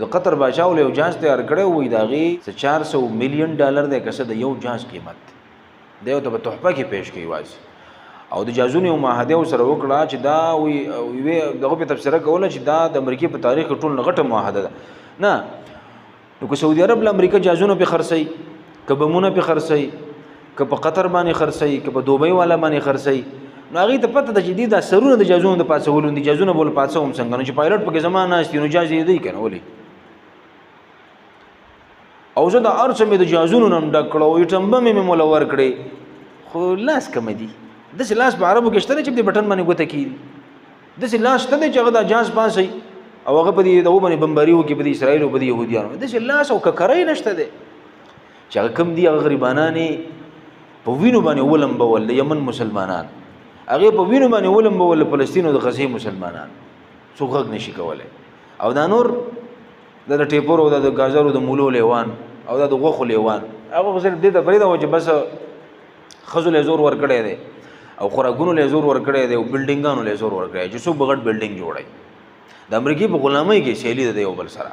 د قطر بادشاہ له یو جهاز تیار کړی وي د هغې 400 میلیون ډالر دی که څه د یو جهاز قیمت دی او ته په تحفه کې پیش کوي واسي او د جهازونو یو معاهده ورسره وکړه چې دا وی دغه په تفسیره کوله چې دا د امریکې په تاریخ ټول غټه معاهده ده نه نو که سعودي عرب له امریکا جهازونه په خرڅي که بمونه په خرڅي که په قطر باندې خرڅي که په دوبۍ والا باندې خرڅي نو هغې ته پته ده چې دې دا سرونه د جهازونو د پاڅولو دي جهازونه به ول پاڅوم څنګه نو چې پایلټ پکې زما ناست وي نو جهاز یې دی که نه ولې او زه د هر څه مې د جهازونو نه ډک کړه او ایټم بمې مې موله ورکړې خو لاس کمه دي داسې لاس په عربو کې شته دی چې په دې بټن باندې ګوته کېږي داسې لاس شته دی چې هغه دا جهاز پاسوي او هغه په دې دغو باندې بمباري وکړي په دې اسرائیلو په دې یهودیانو داسې لاس او ککری نشته دی چې هغه کوم دي هغه غریبانان په وینو باندې ولمبول د یمن مسلمانان هغه په وینو باندې ولمبول فلسطین او د غزې مسلمانان څوک غږ نشي کولی او دا نور د ټیپور او د ګازرو د مولو لیوان او د غوښو لیوان هغه صرف دې ته پرېږده و چې بس ښځو له زور ورکړی دی او خوراکونو له زور ورکړی دی او بلډینګانو له زور ورکړی چې څوک به غټ بلډینګ جوړوي د امریکې په غلامۍ کې سیلي ده د یو بل سره